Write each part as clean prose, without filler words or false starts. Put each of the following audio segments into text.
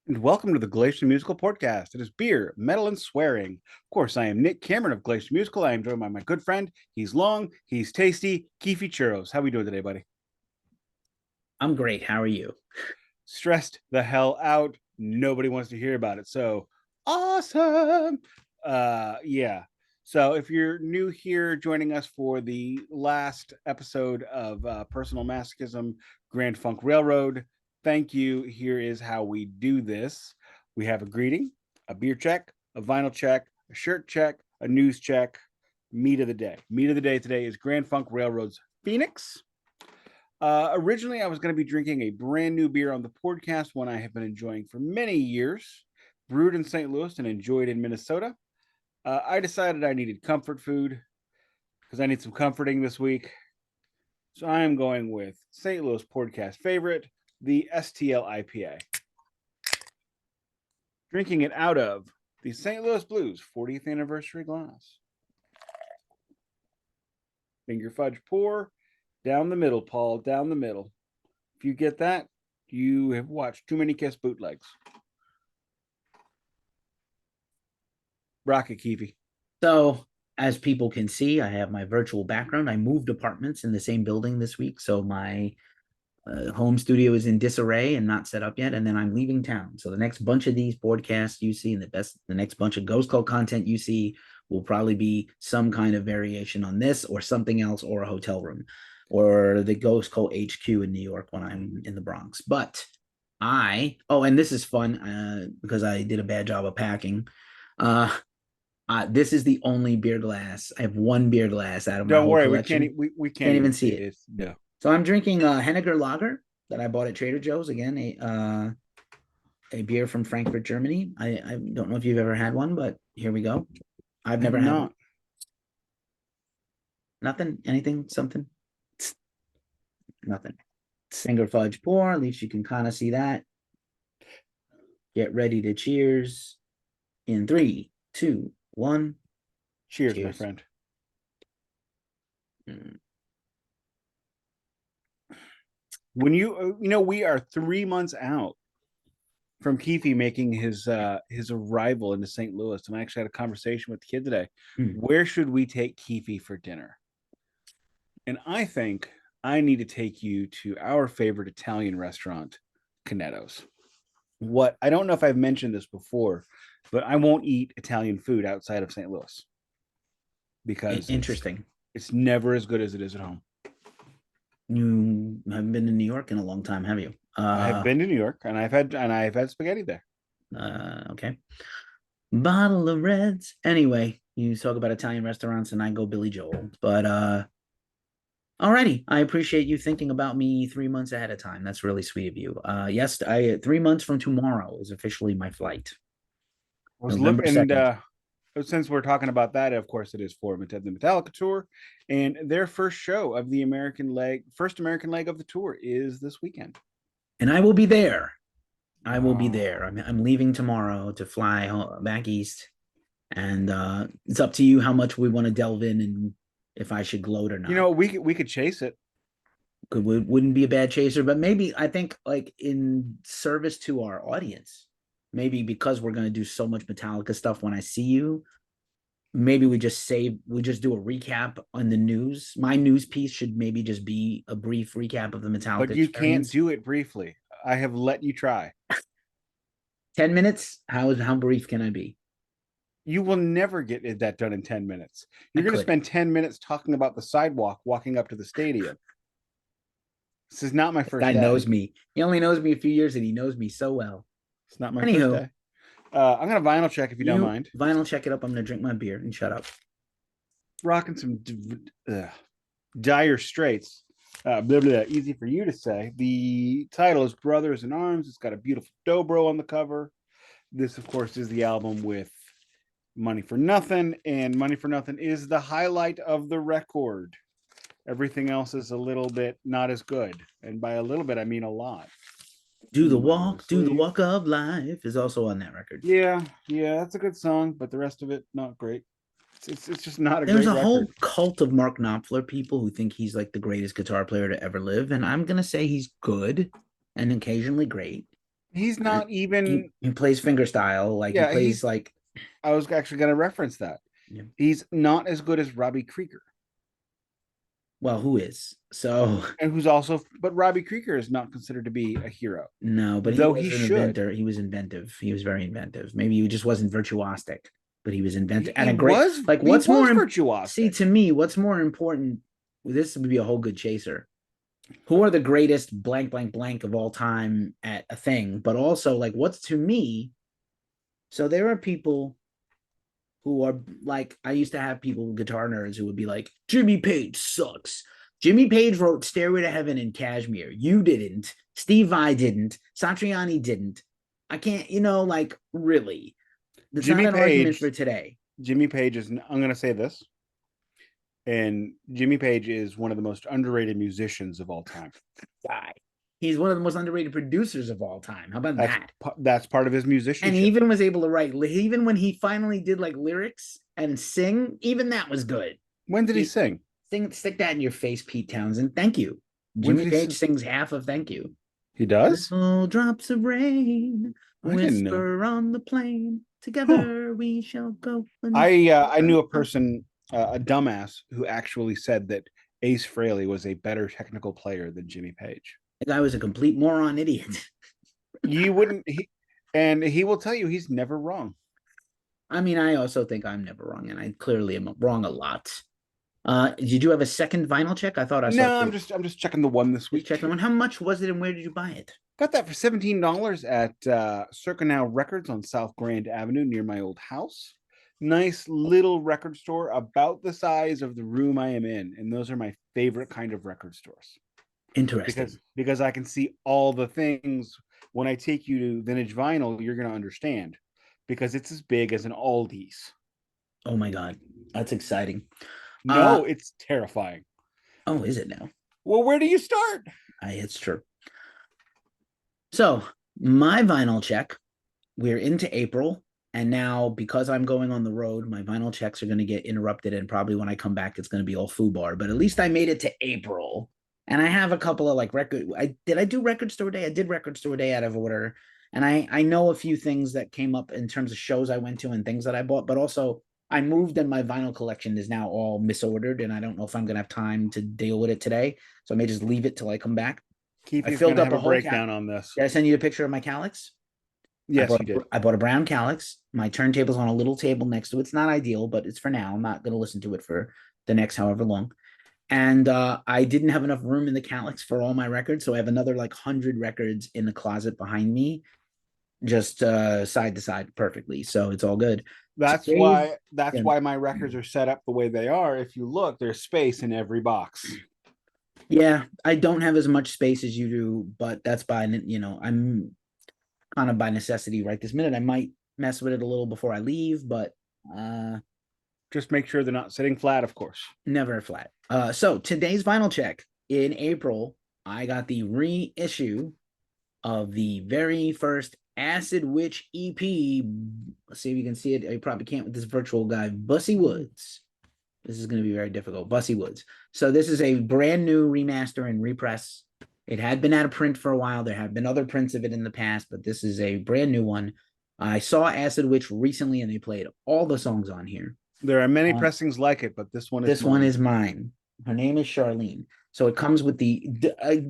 And welcome to the Glacially Musical podcast. It is beer, metal, and swearing. Of course, I am Nick Cameron of Glacially Musical. I am joined by my good friend. He's long, he's tasty, Keefy Churros. How we doing today, buddy? I'm great. How are you? Stressed the hell out. Nobody wants to hear about it. So awesome. Yeah. So if you're new here, joining us for the last episode of Personal Masochism Grand Funk Railroad, thank you. Here is how we do this. We have a greeting, a beer check, a vinyl check, a shirt check, a news check, meat of the day. Meat of the day today is Grand Funk Railroad's Phoenix. Originally, I was going to be drinking a brand new beer on the podcast, one I have been enjoying for many years, brewed in St. Louis and enjoyed in Minnesota. I decided I needed comfort food because I need some comforting this week. So I am going with St. Louis podcast favorite, the STL IPA. Drinking it out of the St. Louis Blues 40th anniversary glass. Finger-fudge pour down the middle, Paul, down the middle. If you get that, you have watched too many Kiss bootlegs. Rocket Keefy. So, as people can see, I have my virtual background. I moved apartments in the same building this week, so my home studio is in disarray and not set up yet. And then I'm leaving town. So the next bunch of these podcasts you see, and the next bunch of Ghost Cult content you see, will probably be some kind of variation on this, or something else, or a hotel room, or the Ghost Cult HQ in New York when I'm in the Bronx. But and this is fun because I did a bad job of packing. This is the only beer glass. I have one beer glass out of my Don't whole worry, collection. we can't Can't even even see see it. it. It's, no. So I'm drinking Henninger Lager that I bought at Trader Joe's. Again, a beer from Frankfurt, Germany. I don't know if you've ever had one, but here we go. I've I have never had one. not. Nothing, anything, something, nothing. Finger fudge pour. At least you can kind of see that. Get ready to cheers in 3, 2, 1. Cheers, my Cheers. friend. When we are 3 months out from Keefy making his arrival into St. Louis, and I actually had a conversation with the kid today. Where should we take Keefy for dinner? And I think I need to take you to our favorite Italian restaurant, Canetto's. What I don't know if I've mentioned this before, but I won't eat Italian food outside of St. Louis because Interesting. It's never as good as it is at home. You haven't been to New York in a long time, have you? I have been to New York and I've had spaghetti there. Okay. Bottle of Reds. Anyway, you talk about Italian restaurants and I go Billy Joel. But alrighty. I appreciate you thinking about me 3 months ahead of time. That's really sweet of you. Yes, 3 months from tomorrow is officially my flight. I was November looking 2nd. Since we're talking about that, of course, it is for the Metallica tour, and their first show of the first American leg of the tour is this weekend. And I will be there. I will be there. I'm leaving tomorrow to fly back east, and it's up to you how much we want to delve in and if I should gloat or not. You know, we could chase it. Wouldn't be a bad chaser, but maybe I think like in service to our audience, maybe because we're going to do so much Metallica stuff when I see you, maybe we just do a recap on the news. My news piece should maybe just be a brief recap of the Metallica But you experience. can't do it briefly. I have let you try. 10 minutes? How brief can I be? You will never get that done in 10 minutes. You're going to spend 10 minutes talking about the sidewalk walking up to the stadium. This is not my first Guy day. knows me. He only knows me a few years and he knows me so well. It's not my first day. I'm going to vinyl check if you don't mind. Vinyl check it up. I'm going to drink my beer and shut up. Rocking some Dire Straits. Blah, blah, easy for you to say. The title is Brothers in Arms. It's got a beautiful dobro on the cover. This, of course, is the album with Money for Nothing, and Money for Nothing is the highlight of the record. Everything else is a little bit not as good, and by a little bit, I mean a lot. Do the walk of life is also on that record. Yeah, that's a good song, but the rest of it, not great. It's just not a There's great a record. whole cult of Mark Knopfler people who think he's like the greatest guitar player to ever live, and I'm gonna say he's good and occasionally great. He's not He even. he plays fingerstyle, like he Yeah, plays he's. like I was actually going to reference that. yeah. He's not as good as Robbie Krieger, Well, who is? So and who's also. But Robbie Krieger is not considered to be a hero, no, but he though was he an should. inventor. He was inventive. He was very inventive. Maybe he just wasn't virtuosic, but he was inventive He, and he a great was. like He what's was more see virtuosic. to me, what's more important? This would be a whole good chaser. Who are the greatest blank blank blank of all time at a thing, but also like what's to me. So there are people who are like, I used to have people, guitar nerds, who would be like, Jimmy Page sucks. Jimmy Page wrote Stairway to Heaven and Kashmir. You didn't. Steve Vai didn't. Satriani didn't. I can't, like, really. That's not Jimmy an argument Page. for today. Jimmy Page is. I'm going to say this, and Jimmy Page is one of the most underrated musicians of all time. Guy. He's one of the most underrated producers of all time. How about That's that? that's part of his And he musicianship. even was able to write, even when he finally did like lyrics and sing, even that was good. When did he He, sing? stick that in your face, Pete Townsend. Thank you. When Jimmy did he Page sing? sings half of Thank You. He does. Little drops of rain I didn't know. whisper on the plain. Huh. Together we shall go. I knew a person, a dumbass, who actually said that Ace Frehley was a better technical player than Jimmy Page. The guy was a complete moron idiot. You wouldn't. And he will tell you he's never wrong. I mean, I also think I'm never wrong, and I clearly am wrong a lot. Did you have a second vinyl check? I thought I saw No, I'm two. just checking the one this Just week. checking one. How much was it, and where did you buy it? Got that for $17 at Circa Now Records on South Grand Avenue near my old house. Nice little record store about the size of the room I am in, and those are my favorite kind of record stores Interesting. because I can see all the things. When I take you to Vintage Vinyl, you're going to understand because it's as big as an Aldi's. Oh my god, that's exciting. No, it's terrifying. Oh, is it now? Well, where do you start? It's true. So my vinyl check, we're into April, and now because I'm going on the road, my vinyl checks are going to get interrupted, and probably when I come back, it's going to be all foobar. But at least I made it to April, and I have a couple of like record. I do record store day. I did record store day out of order, and I know a few things that came up in terms of shows I went to and things that I bought, but also I moved and my vinyl collection is now all misordered, and I don't know if I'm going to have time to deal with it today, so I may just leave it till I come back. I Keefy's going filled to up have a a whole cat. breakdown on this. Did I send you a picture of my Calyx? Yes, you did. I bought a brown Calyx. My turntable's on a little table next to it. It's not ideal, but it's for now. I'm not going to listen to it for the next however long. And I didn't have enough room in the Calyx for all my records, so I have another like 100 records in the closet behind me, just side to side perfectly. So it's all good. That's Today's why that's why my records are set up the way they are. If you look, there's space in every box. yeah, I don't have as much space as you do, but that's by I'm kind of by necessity right this minute. I might mess with it a little before I leave, but Just make sure they're not sitting flat, of course. never flat. So today's vinyl check in April, I got the reissue of the very first Acid Witch EP. Let's see if you can see it. I probably can't with this virtual guy, Bussy Woods. This is going to be very difficult. Bussy Woods. So this is a brand new remaster and repress. It had been out of print for a while. There have been other prints of it in the past, but this is a brand new one. I saw Acid Witch recently, and they played all the songs on here. There are many pressings like it, but this one is This mine. one is mine. Her name is Charlene. So it comes with the.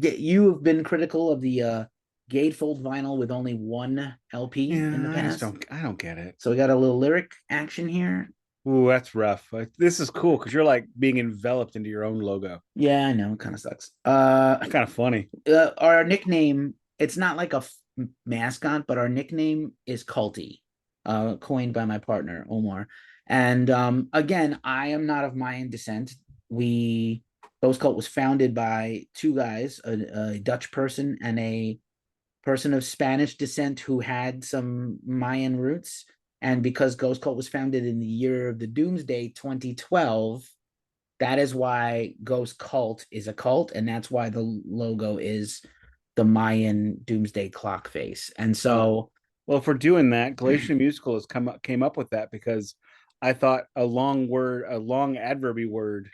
You have been critical of the gatefold vinyl with only one LP in the past. I don't get it. So we got a little lyric action here. Ooh, that's rough. This is cool because you're like being enveloped into your own logo. Yeah, I know. It kind of sucks. It's kind of funny. Our nickname, it's not like a mascot, but our nickname is Culty, coined by my partner, Omar. And again, I am not of Mayan descent. Ghost Cult was founded by two guys, a Dutch person and a person of Spanish descent who had some Mayan roots. And because Ghost Cult was founded in the year of the Doomsday, 2012, that is why Ghost Cult is a cult, and that's why the logo is the Mayan Doomsday clock face. And so, well, for doing that, Glacially Musical came up with that because I thought a long adverby word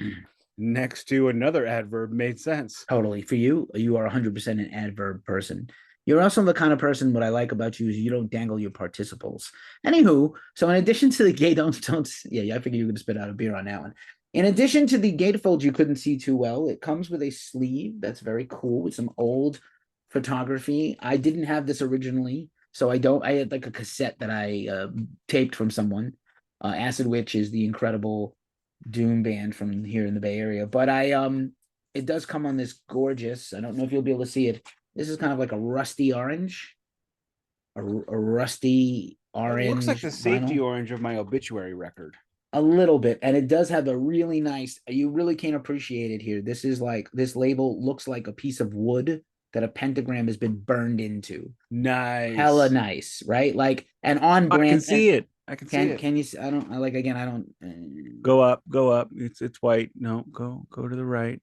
next to another adverb made sense. totally, for you, you are 100% an adverb person. You're also the kind of person, what I like about you is you don't dangle your participles. Anywho, so in addition to the gate, yeah, I figured you were going to spit out a beer on that one. In addition to the gatefold you couldn't see too well, it comes with a sleeve that's very cool with some old photography. I didn't have this originally, so I had like a cassette that I taped from someone. Acid Witch is the incredible doom band from here in the Bay Area. But it does come on this gorgeous, I don't know if you'll be able to see it. This is kind of like a rusty orange, a rusty It looks like orange the safety vinyl. orange of my obituary record. A little bit, and it does have a really nice, you really can't appreciate it here. This is like, this label looks like a piece of wood that a pentagram has been burned into. Nice. Hella nice, right? Like, and on brand. I can see it. I can see it. Can you see? I don't, like, again, I don't. Go up. It's white. No, go to the right.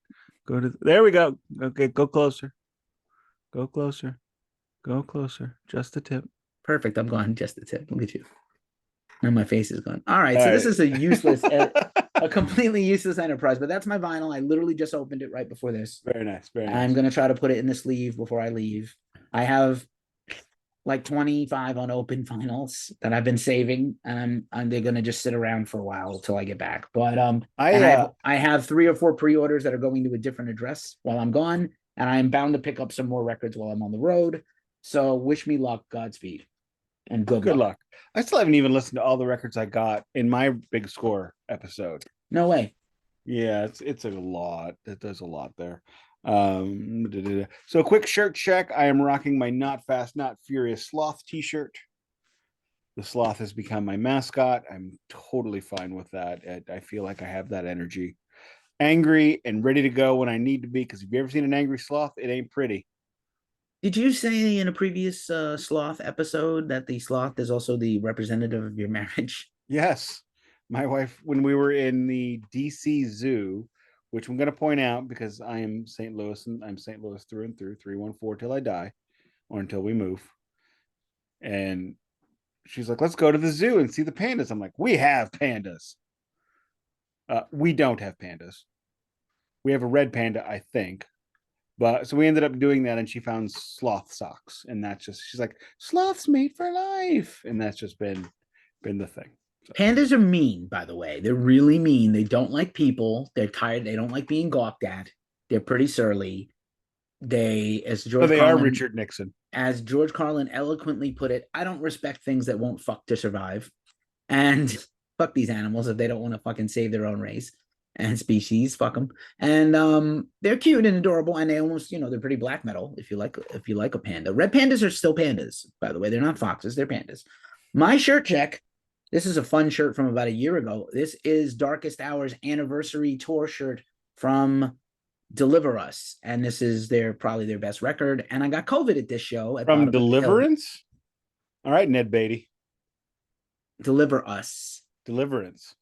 There we go. Okay, go closer. Go closer. Go closer. Just the tip. Perfect. I'm gone. Just the tip. Look at you. Now my face is gone. All right. So this is a useless, a completely useless enterprise, but that's my vinyl. I literally just opened it right before this. Very nice. Very nice. I'm going to try to put it in the sleeve before I leave. I have like 25 unopened vinyls that I've been saving, and they're going to just sit around for a while until I get back. But I have 3 or 4 pre-orders that are going to a different address while I'm gone, and I'm bound to pick up some more records while I'm on the road. So wish me luck, Godspeed, and good luck. I still haven't even listened to all the records I got in my big score episode. No way. Yeah, it's a lot. There's a lot there. So a quick shirt check. I am rocking my Not Fast, Not Furious Sloth t-shirt. The Sloth has become my mascot. I'm totally fine with that. I feel like I have that energy. Angry and ready to go when I need to be, because if you've ever seen an angry sloth, it ain't pretty. Did you say in a previous Sloth episode that the sloth is also the representative of your marriage? Yes. My wife, when we were in the DC Zoo, which I'm going to point out because I am St. Louis, and I'm St. Louis through and through, 314 till I die, or until we move. And she's like, let's go to the zoo and see the pandas. I'm like, we have pandas. We don't have pandas. We have a red panda, I think. But so we ended up doing that, and she found sloth socks, and that's just, she's like, sloths made for life, and that's just been the thing. So. Pandas are mean, by the way. They're really mean. They don't like people. They're tired. They don't like being gawked at. They're pretty surly. They are Richard Nixon. As George Carlin eloquently put it, I don't respect things that won't fuck to survive. And fuck these animals if they don't want to fucking save their own race and species. Fuck them. And they're cute and adorable, and they almost, they're pretty black metal if you like a panda. Red pandas are still pandas, by the way. They're not foxes, they're pandas. My shirt check. This is a fun shirt from about a year ago. This is Darkest Hour's anniversary tour shirt from Deliver Us, and this is probably their best record. And I got COVID at this show. From Deliverance? All right, Ned Beatty. Deliver Us. Deliverance.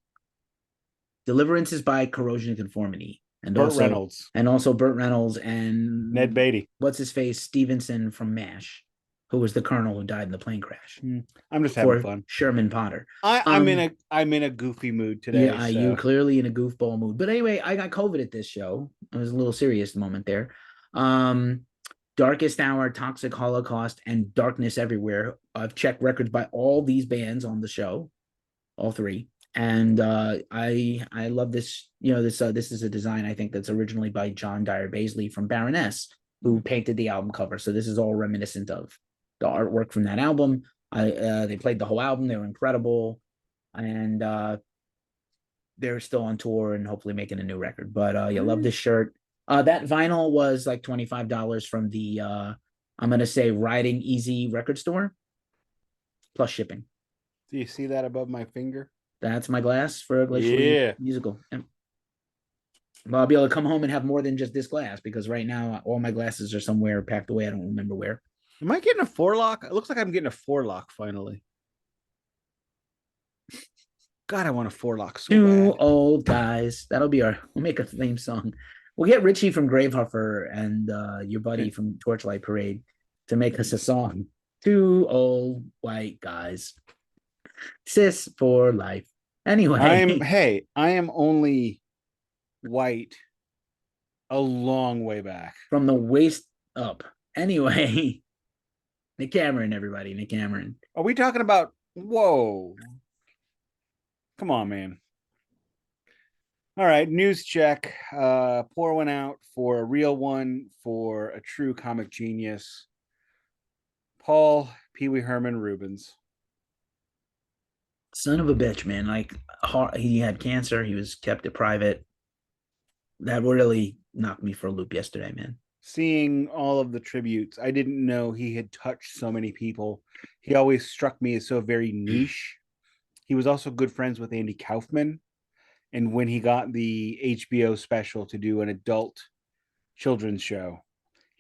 Deliverance is by Corrosion and Conformity. And Burt Reynolds. And also Burt Reynolds and Ned Beatty. What's his face? Stevenson from MASH, who was the colonel who died in the plane crash. I'm just having fun. Sherman Potter. I'm in a goofy mood today. Yeah, so. You clearly in a goofball mood. But anyway, I got COVID at this show. It was a little serious moment there. Darkest Hour, Toxic Holocaust, and Darkness Everywhere. I've checked records by all these bands on the show, all 3. And I love this. This is a design I think that's originally by John Dyer Baisley from Baroness, who painted the album cover. So this is all reminiscent of the artwork from that album. They played the whole album. They were incredible, and they're still on tour and hopefully making a new record. But love this shirt. That vinyl was like $25 from the I'm gonna say Riding Easy record store, plus shipping. Do you see that above my finger? That's my glass for Glacially Musical. And I'll be able to come home and have more than just this glass, because right now all my glasses are somewhere packed away. I don't remember where. Am I getting a 4-lock? It looks like I'm getting a 4-lock finally. God, I want a 4-lock so Two bad. old guys. We'll make a theme song. We'll get Richie from Gravehuffer and your buddy from Torchlight Parade to make us a song. 2 old white guys. Cis for life. Anyway. I am only white a long way back. From the waist up. Anyway. Nick Cameron, everybody. Nick Cameron. Are we talking about? Whoa. Come on, man. All right, news check. Pour one out for a real one, for a true comic genius. Paul Pee Wee Herman Reubens. Son of a bitch, man. Like, he had cancer. He was kept it private. That really knocked me for a loop yesterday, man. Seeing all of the tributes, I didn't know he had touched so many people. He always struck me as so very niche. He was also good friends with Andy Kaufman. And when he got the HBO special to do an adult children's show,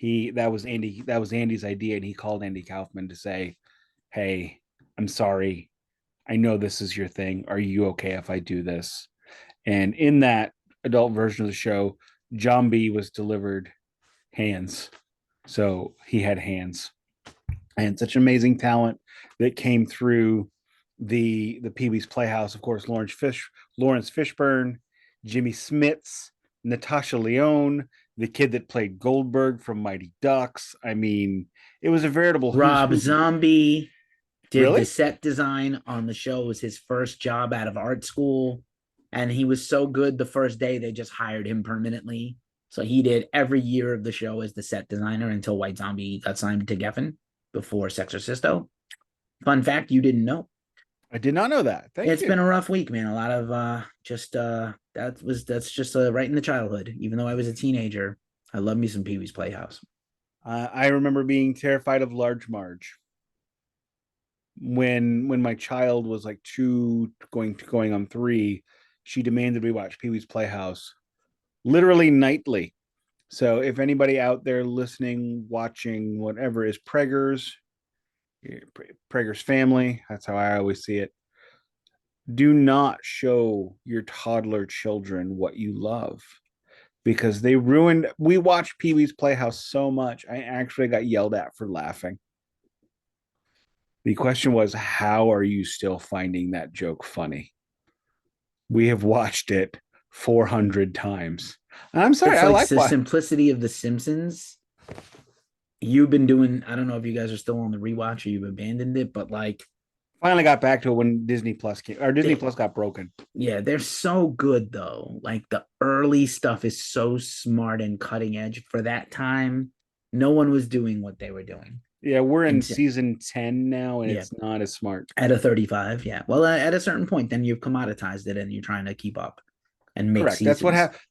that was Andy's idea, and he called Andy Kaufman to say, "Hey, I'm sorry. I know this is your thing. Are you okay if I do this?" And in that adult version of the show, John B was delivered hands. So he had hands. And such amazing talent that came through the Pee Wee's Playhouse. Of course, Lawrence Fishburne, Jimmy Smits, Natasha Lyonne, the kid that played Goldberg from Mighty Ducks. I mean, it was a veritable who's Rob who. Zombie did the Really? set design on the show. It was his first job out of art school. And he was so good the first day, they just hired him permanently. So he did every year of the show as the set designer until White Zombie got signed to Geffen before Sexorcisto. Fun fact you didn't know. I did not know that. Thank It's you. been a rough week, man. A lot of that's just right in the childhood. Even though I was a teenager, I love me some Pee Wee's Playhouse. I remember being terrified of Large Marge when my child was like two, going on three. She demanded we watch Pee Wee's Playhouse literally nightly. So if anybody out there listening, watching, whatever is Prager's family, that's how I always see it. Do not show your toddler children what you love, because they ruined. We watched Pee Wee's Playhouse so much, I actually got yelled at for laughing. The question was, how are you still finding that joke funny? We have watched it 400 times. I'm sorry, It's I like like the what simplicity of The Simpsons. You've been doing, I don't know if you guys are still on the rewatch or you've abandoned it, but like finally got back to it when Disney Plus came, or Disney they, Plus got broken. yeah, they're so good though. Like the early stuff is so smart and cutting edge for that time. No one was doing what they were doing. Yeah, we're in And season 10 now, and yeah, it's not as smart. at a 35, yeah. Well, at a certain point, then you've commoditized it and you're trying to keep up and make Correct. seasons.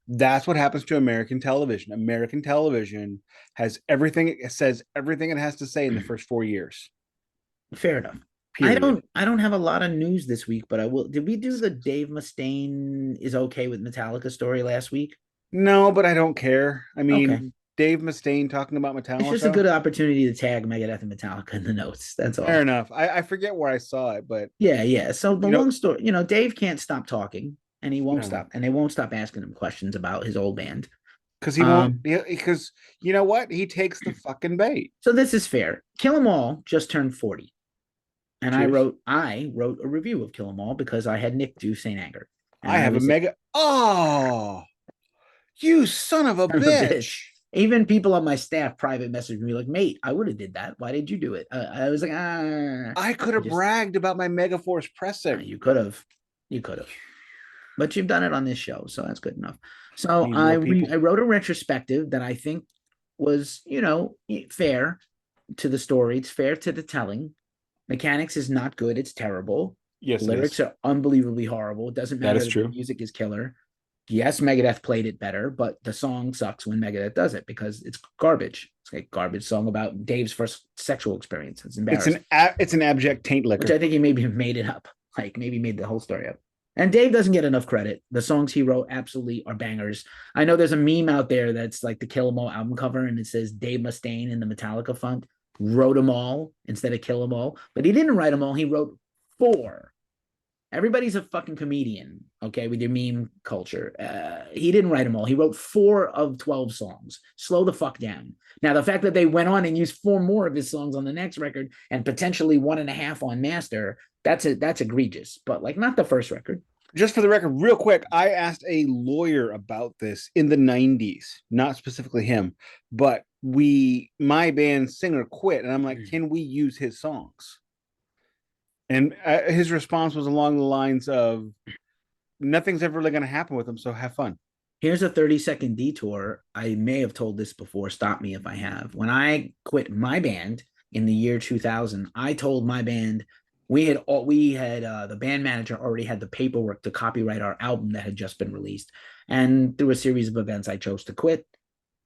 That's what happens to American television. American television has everything, it says everything it has to say in the first 4 years. Fair enough. Period. I don't have a lot of news this week, but I will. Did we do the Dave Mustaine is okay with Metallica story last week? No, but I don't care. I Okay. mean, Dave Mustaine talking about It's just a Metallica. good opportunity to tag Megadeth and Metallica in the notes. That's Fair all. enough. I forget where I saw it, but Yeah, yeah. So the you know, long story, Dave can't stop talking and he won't no, stop and they won't stop asking him questions about his old band. because he won't. Um, Because you know what? He takes the fucking bait. so this is fair. Kill 'Em All just turned 40. And Cheers. I wrote a review of Kill 'Em All because I had Nick do St. Anger. And I I have a was mega. Oh, you son of a son of a bitch. bitch! Even people on my staff private messaged me like, mate, I would have did that. Why did you do it? I was like, I could I have just, bragged about my Megaforce pressing. you could have, you could have, but you've done it on this show. So that's good enough. So Need more people. I wrote a retrospective that I think was, fair to the story. It's fair to the telling. Mechanics is not good. It's terrible. Yes, it Lyrics is. are unbelievably horrible. It doesn't That matter is that the true. music is killer. Yes, Megadeth played it better, but the song sucks when Megadeth does it because it's garbage. It's like a garbage song about Dave's first sexual experience. It's embarrassing, It's an abject taint which I liquor. think he maybe made it up, like maybe made the whole story up. And Dave doesn't get enough credit. The songs he wrote absolutely are bangers. I know there's a meme out there that's like the Kill 'Em All album cover, and it says Dave Mustaine in the Metallica font wrote them all instead of Kill 'Em All, but he didn't write them all. He wrote four. Everybody's a fucking comedian, okay, with your meme culture. He didn't write them all. He wrote 4 of 12 songs. Slow the fuck down. Now, the fact that they went on and used 4 more of his songs on the next record and potentially 1.5 on master, that's egregious. But like, not the first record. just for the record, real quick, I asked a lawyer about this in the 90s, not specifically him, but my band singer quit, and I'm like, can we use his songs? And his response was along the lines of, nothing's ever really going to happen with him, so have fun. Here's a 30-second detour. I may have told this before. Stop me if I have. When I quit my band in the year 2000, I told my band we had the band manager already had the paperwork to copyright our album that had just been released. And through a series of events, I chose to quit.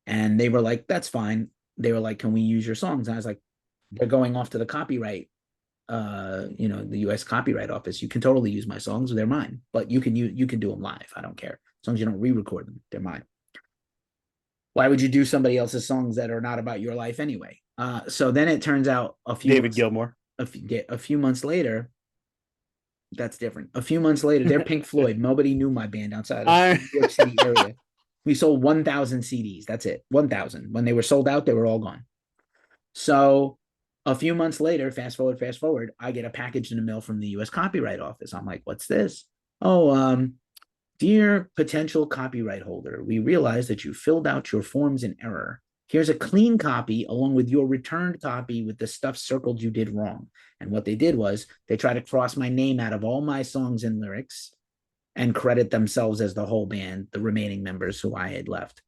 And they were like, that's fine. They were like, can we use your songs? And I was like, they're going off to the copyright, the US Copyright Office. You can totally use my songs. They're mine, but you can do them live. I don't care. As long as you don't re-record them, they're mine. Why would you do somebody else's songs that are not about your life anyway? So then it turns out David Gilmour. A few months later, that's different. A few months later, they're Pink Floyd. Nobody knew my band outside of New York City area. We sold 1,000 CDs. That's it. 1,000. When they were sold out, they were all gone. So a few months later, fast forward, I get a package in the mail from the US Copyright Office. I'm like, what's this? Oh, dear potential copyright holder, we realize that you filled out your forms in error. Here's a clean copy along with your returned copy with the stuff circled you did wrong. And what they did was they tried to cross my name out of all my songs and lyrics and credit themselves as the whole band, the remaining members who I had left.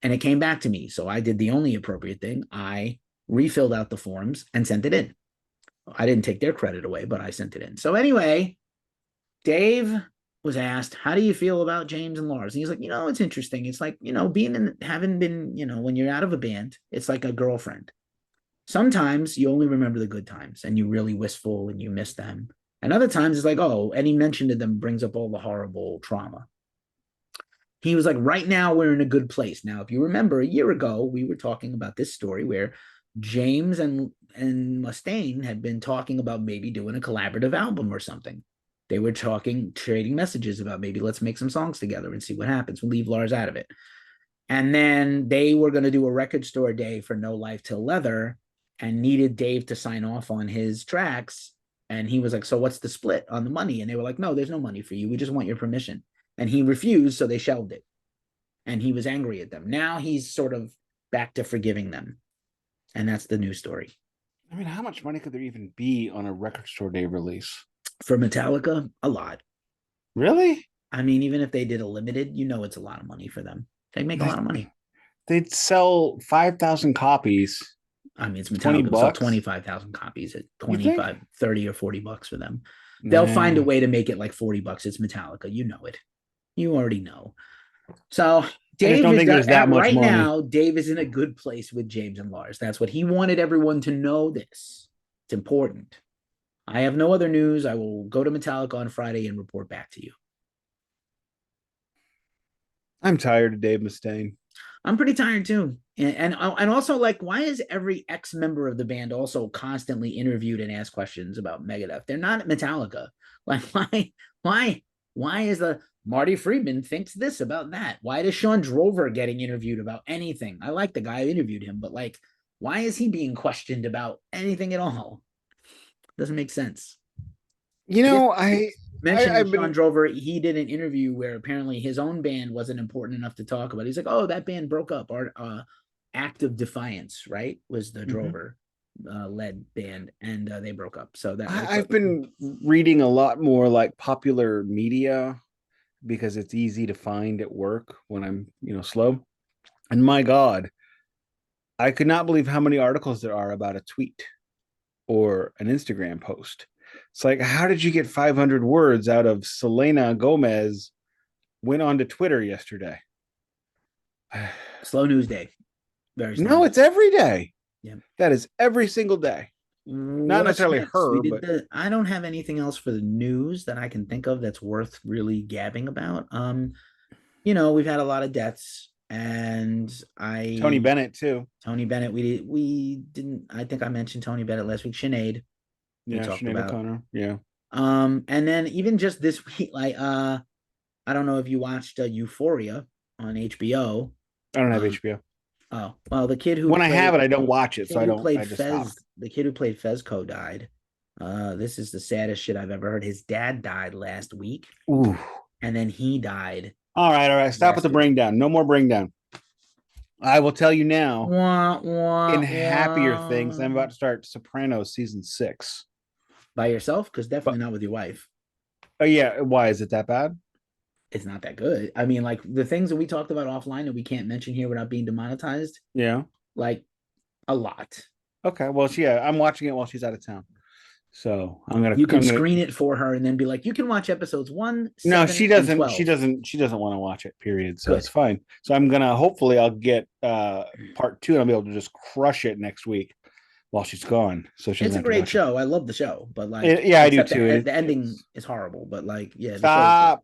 And it came back to me. So I did the only appropriate thing. I refilled out the forms and sent it in. I didn't take their credit away, but I sent it in. So anyway, Dave was asked, how do you feel about James and Lars? And he's like, it's interesting. It's like, having been, when you're out of a band, it's like a girlfriend. Sometimes you only remember the good times and you're really wistful and you miss them. And other times it's like, oh, any mention to them brings up all the horrible trauma. He was like, right now we're in a good place. Now, if you remember a year ago, we were talking about this story where James and Mustaine had been talking about maybe doing a collaborative album or something. They were trading messages about maybe let's make some songs together and see what happens. We'll leave Lars out of it. And then they were going to do a record store day for No Life Till Leather and needed Dave to sign off on his tracks. And he was like, so what's the split on the money? And they were like, no, there's no money for you. We just want your permission. And he refused, so they shelved it. And he was angry at them. Now he's sort of back to forgiving them. And that's the news story. I mean, how much money could there even be on a record store day release? For Metallica, a lot. Really? I mean, even if they did a limited, it's a lot of money for them. They make a lot of money. They'd sell 5,000 copies. I mean, it's Metallica. Sell 25,000 copies at 25, 30 or $40 for them. They'll find a way to make it like $40. It's Metallica. You know it. You already know. So Dave is right now. Dave is in a good place with James and Lars. That's what he wanted everyone to know. This it's important. I have no other news. I will go to Metallica on Friday and report back to you. I'm tired of Dave Mustaine. I'm pretty tired too. And also, like, why is every ex-member of the band also constantly interviewed and asked questions about Megadeth? They're not Metallica. Like, why is the Marty Friedman thinks this about that? Why is Sean Drover getting interviewed about anything? I like the guy who interviewed him, but like, why is he being questioned about anything at all? Doesn't make sense. I mentioned Sean Drover. He did an interview where apparently his own band wasn't important enough to talk about. He's like, oh, that band broke up. Our Act of Defiance, right, was the Drover led band, and they broke up. So that I've been reading a lot more like popular media because it's easy to find at work when I'm slow. And my God, I could not believe how many articles there are about a tweet or an Instagram post. It's like, how did you get 500 words out of Selena Gomez went on to Twitter yesterday? Slow news day. Very slow. No, it's every day. Yeah. That is every single day. Not necessarily her, but I don't have anything else for the news that I can think of that's worth really gabbing about. We've had a lot of deaths, and Tony Bennett too. Tony Bennett. We didn't. I think I mentioned Tony Bennett last week. Sinead. Yeah, Sinead O'Connor. Yeah. And then even just this week, like I don't know if you watched Euphoria on HBO. I don't have HBO. Oh, well, the kid who I have it, I don't watch it, so I don't. The kid who played Fezco died. This is the saddest shit I've ever heard. His dad died last week, Ooh. and then he died All right. Stop with the yesterday. bring down. No more bring down. I will tell you now. Wah, In wah, happier things, I'm wah. about to start Sopranos season 6. By yourself? Because But definitely not with your wife. oh yeah, why is it that bad? It's not that good. I mean, like the things that we talked about offline that we can't mention here without being demonetized, Yeah. like a lot. Okay. Well, I'm watching it while she's out of town. So I'm gonna You can I'm gonna screen it for her and then be like, you can watch episodes 1, No, 7, and 12. she doesn't want to watch it, period. So it's Good. fine. So I'm gonna hopefully I'll get part 2 and I'll be able to just crush it next week while she's gone. So she It's doesn't a have to great watch it. show. I love the show, but like, Yeah, I do except too. the ending It's is horrible. But like, yeah, the show is great. stop.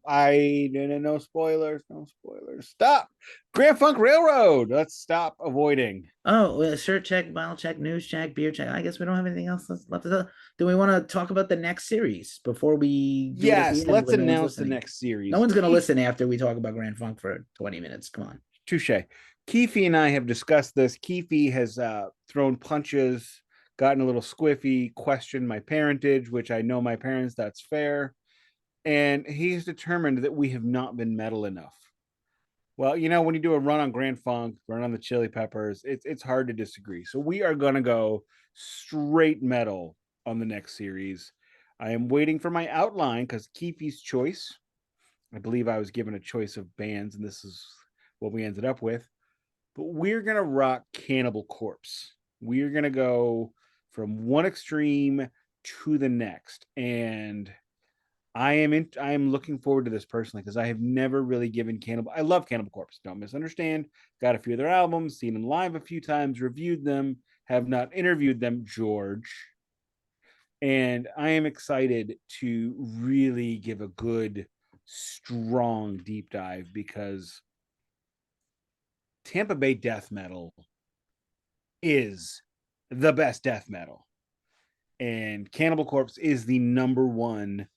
No spoilers. No spoilers. Stop. Grand Funk Railroad. Let's stop avoiding. Oh, shirt check, bottle check, news check, beer check. I guess we don't have anything else left to do. Do we want to talk about the next series before we do it at the Yes, end let's when no one's announce the listening? next No series. one's going to listen after we talk about Grand Funk for 20 minutes. Come on. Touche. Keefy and I have discussed this. Keefy has thrown punches, gotten a little squiffy, questioned my parentage, which I know my parents, that's fair. And he's determined that we have not been metal enough. Well, when you do a run on Grand Funk, run on the Chili Peppers, it's hard to disagree. So we are gonna go straight metal on the next series. I am waiting for my outline because Keefy's choice. I believe I was given a choice of bands, and this is what we ended up with. But we're gonna rock Cannibal Corpse. We're gonna go from one extreme to the next, and I am looking forward to this personally because I have never really given Cannibal. I love Cannibal Corpse. Don't misunderstand. Got a few of their albums, seen them live a few times, reviewed them, have not interviewed them, George. And I am excited to really give a good, strong deep dive because Tampa Bay death metal is the best death metal. And Cannibal Corpse is the number one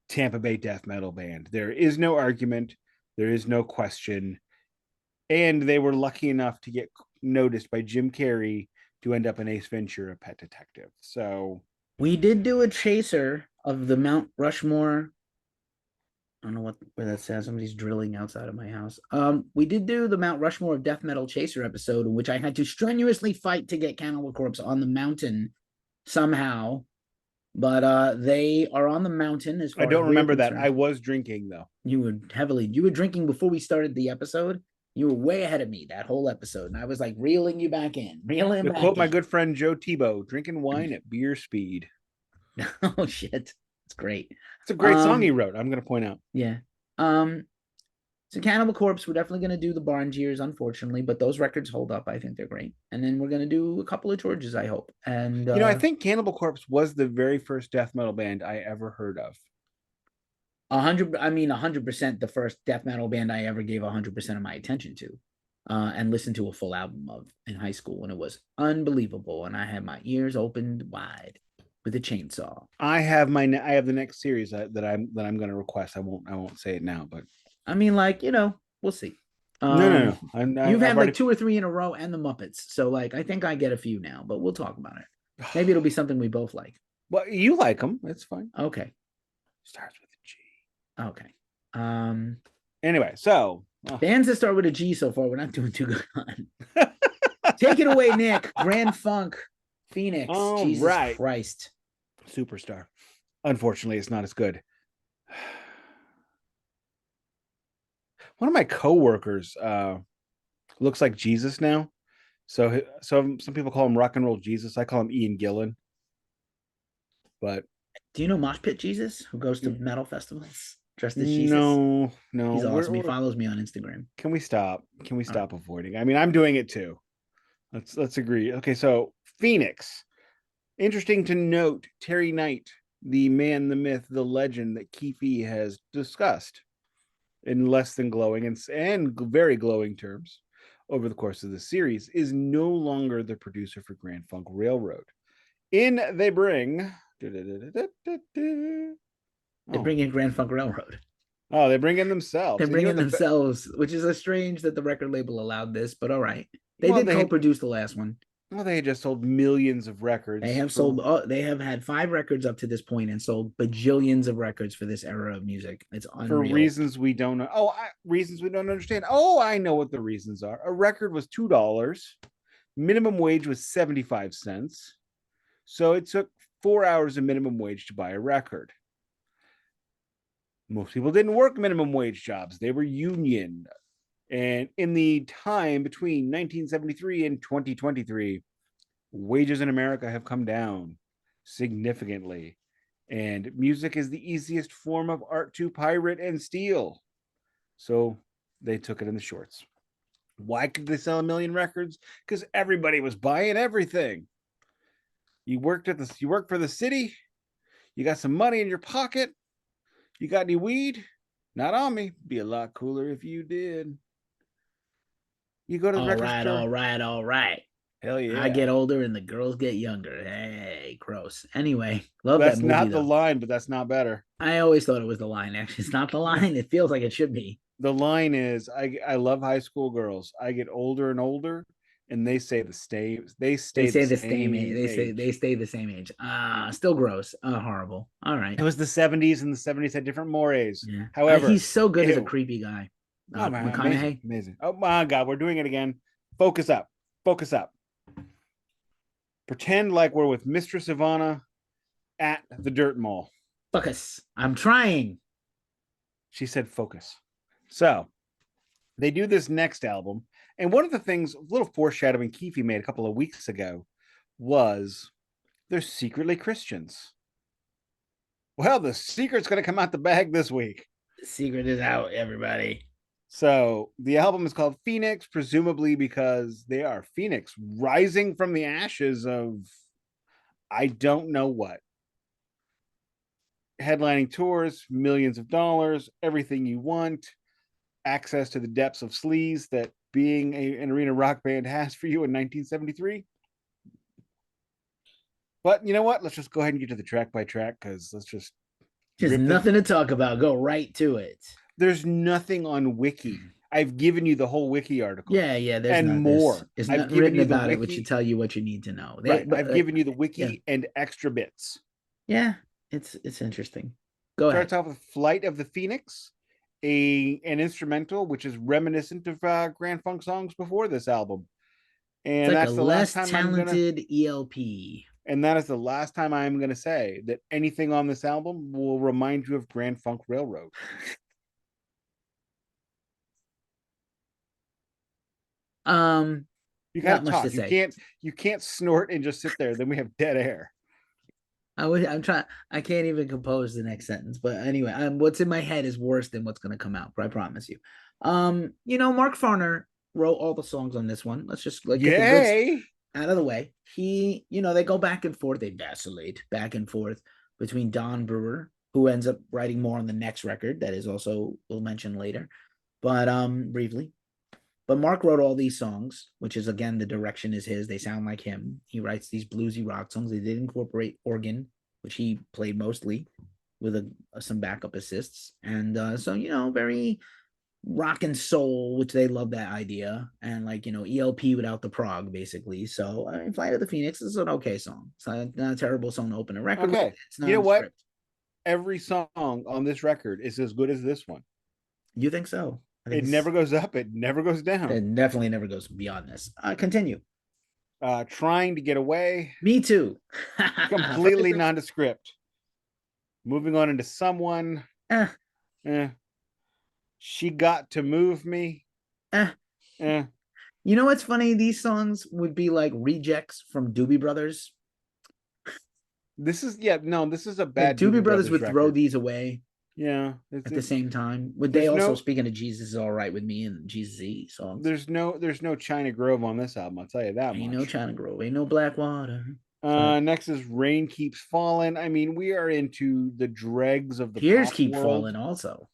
Tampa Bay death metal band. There is no argument, there is no question. And they were lucky enough to get noticed by Jim Carrey to end up in Ace Ventura: Pet Detective. So We did do a chaser of the Mount Rushmore. I don't know where that says. Somebody's drilling outside of my house. We did do the Mount Rushmore of Death Metal Chaser episode, in which I had to strenuously fight to get Cannibal Corpse on the mountain somehow. But they are on the mountain as I far as don't we're remember that. I concerned. was drinking though. You were drinking before we started the episode. You were way ahead of me that whole episode. And I was like reeling you back in, reeling To back quote my in. good friend Joe Tebow, drinking wine at beer speed. Oh shit. It's great. It's a great song he Um, wrote. I'm going to point out. yeah. Um, so Cannibal Corpse, we're definitely gonna do the Barnes years, unfortunately, but those records hold up. I think they're great. And then we're gonna do a couple of Georges, I hope. And I think Cannibal Corpse was the very first death metal band I ever heard of. 100% the first death metal band I ever gave 100% of my attention to. And listened to a full album of in high school when it was unbelievable. And I had my ears opened wide with a chainsaw. I have the next series that I'm going to request. I won't say it now, but I mean, like, we'll see. no. You've I've had like already 2 or 3 in a row and the Muppets. So like I think I get a few now, but we'll talk about it. Maybe it'll be something we both like. Well, you like them. It's fine. Okay. Starts with a G. Okay. Um Anyway, so bands that start with a G so far, we're not doing too good on. Take it away, Nick. Grand Funk, Phoenix. All Jesus right. Christ. Superstar. Unfortunately, it's not as good. One of my coworkers looks like Jesus now. So some people call him rock and roll Jesus. I call him Ian Gillan. But Do you know Mosh Pit Jesus, who goes to metal festivals dressed as Jesus? no. He's awesome. He follows me on Instagram. Can we stop? Can we stop avoiding? I mean, I'm doing it too. Let's agree. Okay, so Phoenix. Interesting to note, Terry Knight, the man, the myth, the legend that Keefy has discussed in less than glowing and very glowing terms over the course of the series, is no longer the producer for Grand Funk Railroad. In they bring. They bring in Grand Funk Railroad. Oh, they bring in themselves. They bring in themselves, which is a strange that the record label allowed this, but all right. They did co-produce the last one. Well, they had just sold millions of records They have had 5 records up to this point and sold bajillions of records for this era of music. It's for unreal. reasons we don't know. Oh, reasons we don't understand. Oh, I know what the reasons are. A record was $2. Minimum wage was 75 cents. So it took 4 hours of minimum wage to buy a record. Most people didn't work minimum wage jobs, they were union. And in the time between 1973 and 2023, wages in America have come down significantly. And music is the easiest form of art to pirate and steal. So they took it in the shorts. Why could they sell 1 million records? Because everybody was buying everything. You worked for the city, you got some money in your pocket, you got any weed? Not on me. Be a lot cooler if you did. You go to the All record right, store. all right, all right. Hell I yeah. get older and the girls get younger. Hey, gross. Anyway, love that That's movie not the though. line, but that's not better. I always thought it was the line. Actually, it's not the line. It feels like it should be. The line is I love high school girls. I get older and older, and they say they They stay the say the same age. same They age. stay the same age. Still gross. Horrible. All right. It was the 70s, and the 70s had different mores. Yeah. However, He's so good as a ew. creepy guy. Oh man, amazing, McConaughey. amazing. Oh my god, we're doing it again. Focus up. Focus up. Pretend like we're with Mistress Ivana at the Dirt Mall. Focus. I'm trying. She said focus. So they do this next album. And one of the things, a little foreshadowing Keefy made a couple of weeks ago was they're secretly Christians. Well, the secret's going to come out the bag this week. The secret is out, everybody. So the album is called Phoenix, presumably because they are Phoenix rising from the ashes of I don't know what. Headlining tours, millions of dollars, everything you want, access to the depths of sleaze that being an arena rock band has for you in 1973. But you know what? Let's just go ahead and get to the track by track because let's just Just rip this. nothing to talk about. Go right to it. There's nothing on Wiki. I've given you the whole Wiki article Yeah. There's and not. more. There's I've nothing given written you the about it, which should Wiki. tell you what you need to know. Right. I've given you the Yeah. Wiki and extra bits. Yeah. It's interesting. Go Starts ahead. off with Flight of the Phoenix, an instrumental which is reminiscent of Grand Funk songs before this album. It's And like a that's the last less time talented ELP. and that is the last time I'm gonna say that anything on this album will remind you of Grand Funk Railroad. You gotta Not much to talk. say. You can't snort and just sit there. Then we have dead air. I'm trying. I can't even compose the next sentence. But anyway, what's in my head is worse than what's going to come out. I promise you. Mark Farner wrote all the songs on this one. Let's just get the goods Yay! out of the way. They go back and forth. They vacillate back and forth between Don Brewer, who ends up writing more on the next record. That is also we'll mention later, but briefly. But Mark wrote all these songs, which is again the direction is his. They sound like him. He writes these bluesy rock songs. They did incorporate organ, which he played mostly with some backup assists, and very rock and soul, which they love that idea, and ELP without the prog, basically. So Flight of the Phoenix is an okay song. It's not a terrible song to open a record with. Okay. It's not You know on what? script. Every song on this record is as good as this one. You think so? I think It never goes up, it never goes down. it definitely never goes beyond this. Continue. Trying to get away. Me too. Completely nondescript. Moving on into someone. Eh, She got to move me. eh. Eh. You know what's funny? These songs would be like rejects from Doobie Brothers. This is a bad Doobie Brothers would record. throw these away. Yeah, At the same time, would they there's also no- speaking of Jesus is all right with me and Jesus E songs? There's no China Grove on this album. I'll tell you that Ain't much. no China Grove, ain't no Blackwater. Next is Rain Keeps Falling. I mean, we are into the dregs of the Tears pop keep world. falling. Also,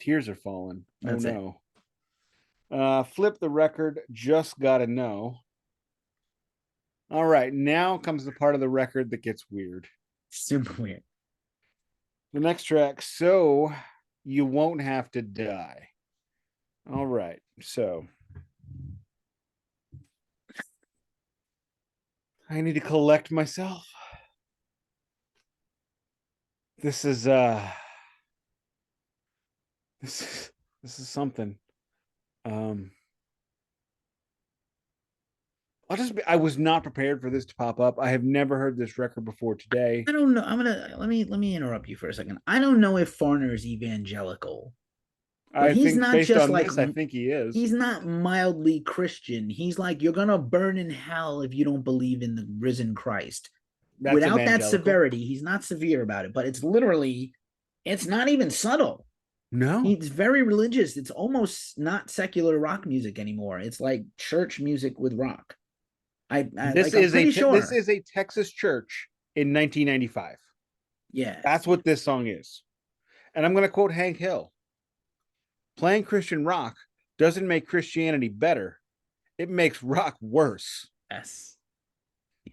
Tears are falling. That's oh no. Flip the record. Just gotta know. All right, now comes the part of the record that gets weird. super weird. The next track, So You Won't Have to Die. All right, so I need to collect myself. This is this is something. Um I was not prepared for this to pop up. I have never heard this record before today. I don't know. Let me interrupt you for a second. I don't know if Farner is evangelical, but I he's think not based just on like this, I think he is. he's not mildly Christian. He's like, you're gonna burn in hell if you don't believe in the risen Christ. That's Without that evangelical. severity, he's not severe about it, but it's literally, it's not even subtle. No. He's very religious. It's almost not secular rock music anymore. It's like church music with rock. This I'm is pretty this sure. is a Texas church in 1995. Yeah. That's what this song is. And I'm going to quote Hank Hill. Playing Christian rock doesn't make Christianity better. It makes rock worse. Yes.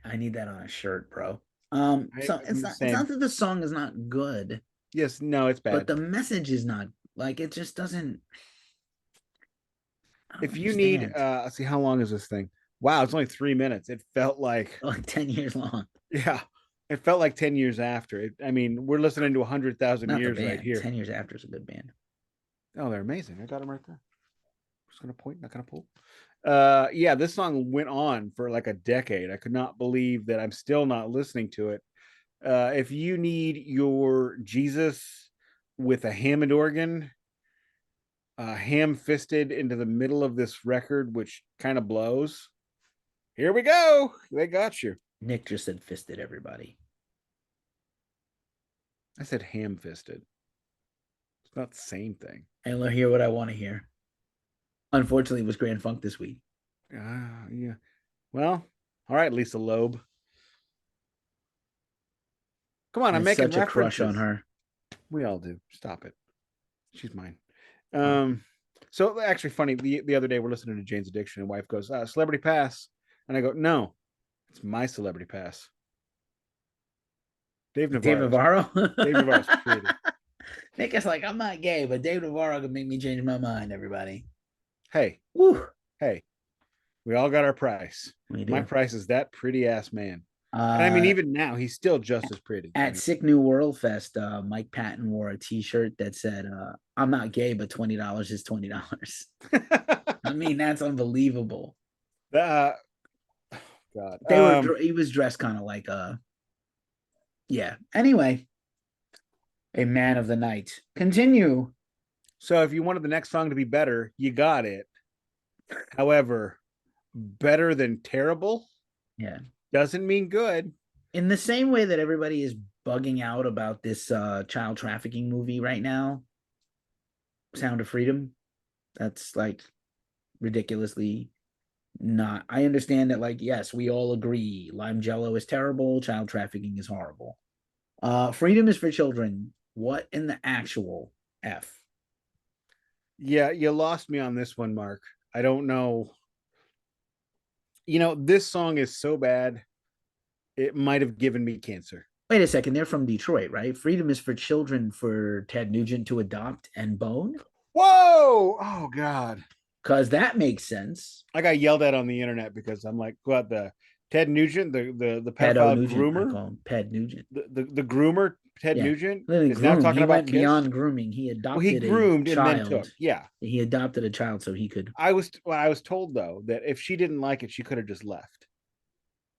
I need that on a shirt, bro. So I'm the it's same. not that the song is not good, Yes, no, it's but bad. the message is not, like, it just doesn't. I don't If you need understand. let's see, how long is this thing? Wow, it's only 3 minutes. It felt like Like 10 years long. yeah, it felt like 10 years after it. I mean, we're listening to 100,000 Not the years right band. here. 10 years after is a good band. Oh, they're amazing. I got them right there. Just gonna point, not gonna pull. Yeah, this song went on for like a decade. I could not believe that I'm still not listening to it. If you need your Jesus with a Hammond organ, ham-fisted into the middle of this record, which kind of blows. Here we go. They got you. Nick just said fisted everybody. I said ham-fisted. It's not the same thing. And I'll hear what I want to hear. Unfortunately, it was Grand Funk this week. Yeah. Well, all right, Lisa Loeb. Come on, I I'm had making such a crush references. on her. We all do. Stop it. She's mine. So actually funny, the other day we're listening to Jane's Addiction and wife goes, Celebrity Pass. And I go, no, it's my Celebrity Pass. Dave Dave Navarro. Navarro? Dave Navarro's pretty. Nick is like, I'm not gay, but Dave Navarro can make me change my mind, everybody. Hey, Woo. hey, we all got our price. We do. My price is that pretty ass man. And I mean, even now, he's still just as pretty. At Sick New World Fest, Mike Patton wore a T-shirt that said, "I'm not gay, but $20 is $20." I mean, that's unbelievable. God. He was dressed kind of like yeah. Anyway, a man of the night. Continue. So if you wanted the next song to be better, you got it. However, better than terrible, yeah, doesn't mean good. In the same way that everybody is bugging out about this child trafficking movie right now, Sound of Freedom, that's like ridiculously not. I understand that, like, yes, we all agree lime jello is terrible, child trafficking is horrible. Freedom is for children. What in the actual F? Yeah, you lost me on this one, Mark. I don't know. This song is so bad, it might have given me cancer. Wait a second, they're from Detroit, right? Freedom is for children for Ted Nugent to adopt and bone? Whoa! Oh, God. Because that makes sense. I got yelled at on the internet because I'm like, what, the Ted Nugent, the Pedo pedophile Nugent, I groomer? call him Ped Nugent. The groomer, Ted Nugent, is now groom. talking He about went kids? beyond grooming. He Well, he adopted groomed a and then took. child. Yeah. He adopted a child so he could. I was told, though, that if she didn't like it, she could have just left.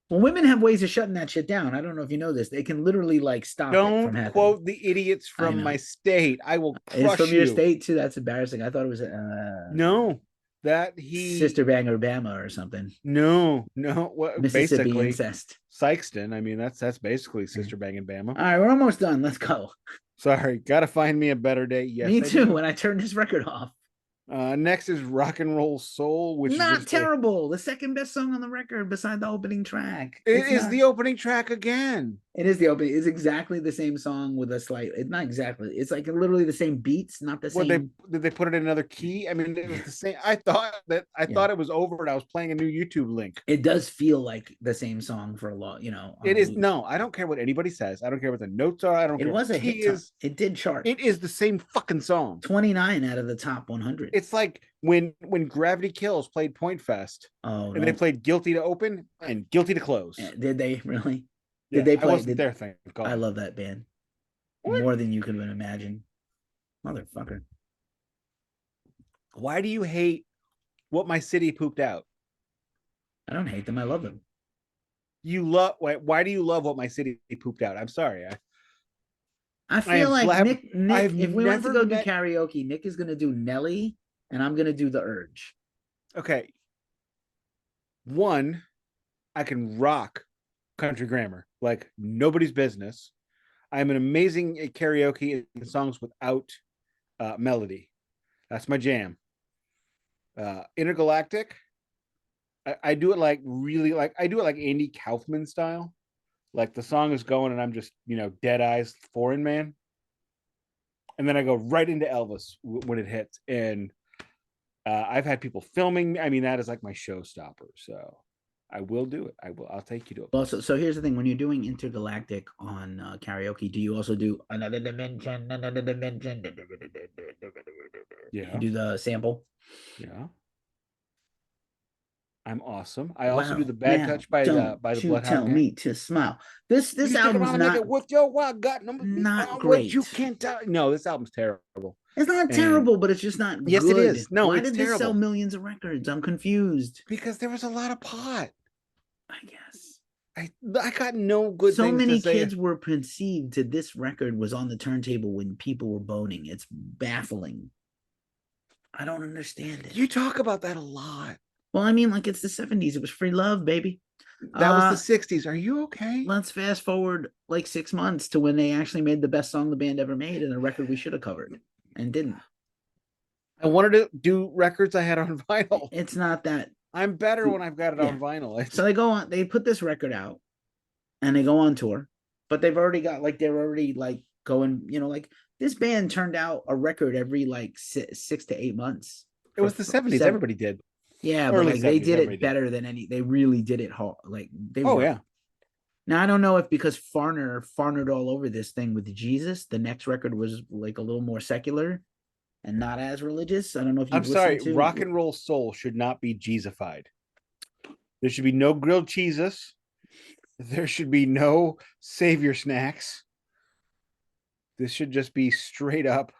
Well, women have ways of shutting that shit down. I don't know if you know this. They can literally like stop it from Don't happening. quote the idiots from my state. I will crush It's from you. your state too. That's embarrassing. I thought it was no, that he Sister Banger Bama or something. No. What Mississippi basically incest. Sykeston. I mean, that's basically Sister Bang and Bama. All right, we're almost done. Let's go. Sorry, gotta find me a better day. Yes, me too. When I turn this record off. Next is Rock and Roll Soul, which not is terrible. The second best song on the record beside the opening track. It is the opening track again. It is the opening. It's exactly the same song with a slight. It's not exactly. It's like literally the same beats, not the What they same. did they put it in another key? I mean, it was Yeah, the same. I yeah. thought it was over and I was playing a new YouTube link. It does feel like the same song for a lot, on It a is loop. no, I don't care what anybody says. I don't care what the notes are. I don't It care what was the a hit key ton. is. It did chart It is the same fucking song. 29 out of the top 100. It's like when Gravity Kills played Point Fest Oh, and they no. played Guilty to Open and Guilty to Close. Did they really? Did Yeah, they I play? wasn't Did there, thank I God. love that band What? more than you could even imagine, motherfucker. Why do you hate What My City Pooped Out? I don't hate them. I love them. You love why do you love What My City Pooped Out? I'm sorry. I I feel have like have Nick, I've if we went to never go do met. karaoke, Nick is gonna do Nelly, and I'm gonna do The Urge. Okay, one, I can rock country grammar like nobody's business. I'm an amazing at karaoke in songs without melody. That's my jam. Intergalactic, I do it like really like I do it like Andy Kaufman style. Like the song is going and I'm just dead eyes foreign man, and then I go right into Elvis when it hits. And I've had people filming. I mean, that is like my showstopper. So I will do it. I will. I'll take you to a place. Also, so here's the thing: when you're doing Intergalactic on karaoke, do you also do another dimension? Another dimension. Yeah. You do the sample. Yeah. I'm awesome. I also do Wow. the Bad Now, Touch by don't the you Bloodhound tell Gang. me to smile. This You stick album's around like not it with your wild gut. not What you great. can't tell. No, this album's terrible. It's not And terrible, but it's just not yes, it good. is. No, Why it's did this sell terrible millions of records? I'm confused. because there was a lot of pot. I guess. I got no good So things to many say. kids were conceived to this record was on the turntable when people were boning. It's baffling. I don't understand it. You talk about that a lot. Well, I mean, like it's the 70s. It was free love, baby. That was the 60s. Are you okay? Let's fast forward like 6 months to when they actually made the best song the band ever made and a record we should have covered and didn't. I wanted to do records I had on vinyl. It's not that. I'm better when I've got it Yeah. on vinyl. So they put this record out and they go on tour, but they've already got they're already going, like this band turned out a record every like 6 to 8 months. It was the 70s. Everybody did. Yeah, but Early like they 70s. did Everybody it did. better than they really did it hard. Like they Oh, were. yeah. Now I don't know if because Farnered all over this thing with Jesus, the next record was like a little more secular and not as religious. I don't know if I'm you've sorry. listened to Rock and roll soul should not be Jesusified. There should be no grilled cheeses. There should be no savior snacks. This should just be straight up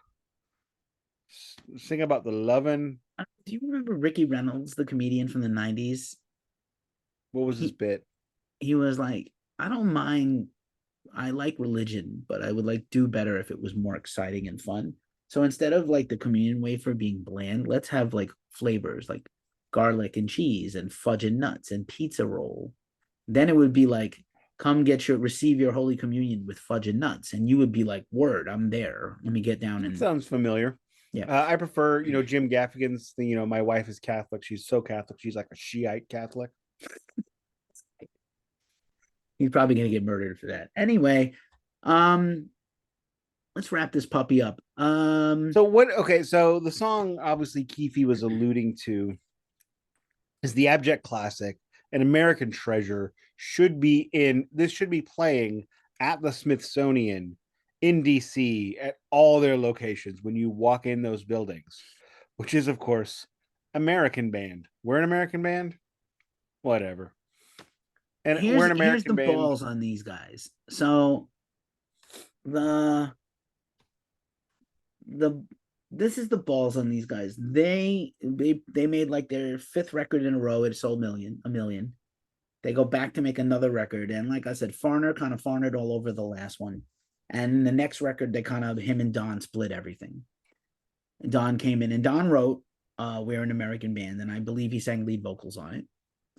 sing about the loving. Do you remember Ricky Reynolds, the comedian from the 90s? What was his bit? He was like, I don't mind. I like religion, but I would do better if it was more exciting and fun. So instead of like the communion wafer being bland, let's have like flavors like garlic and cheese and fudge and nuts and pizza roll. Then it would be like, come receive your Holy Communion with fudge and nuts. And you would be like, word, I'm there. Let me get down That and sounds familiar. yeah. I prefer, Jim Gaffigan's thing. My wife is Catholic. She's so Catholic. She's like a Shiite Catholic. He's probably gonna get murdered for that. Anyway, let's wrap this puppy up. So what? Okay, so the song obviously Keefy was alluding to is the abject classic, an American treasure. Should be playing at the Smithsonian in DC at all their locations when you walk in those buildings, which is of course American band. We're an American band, whatever. And we're an here's the American band. balls on these guys. So this is the balls on these guys. They made like their fifth record in a row. It sold a million. They go back to make another record, and like I said, Farner kind of farnered all over the last one. And the next record, they kind of him and Don split everything. Don came in, and Don wrote "We're an American Band," and I believe he sang lead vocals on it.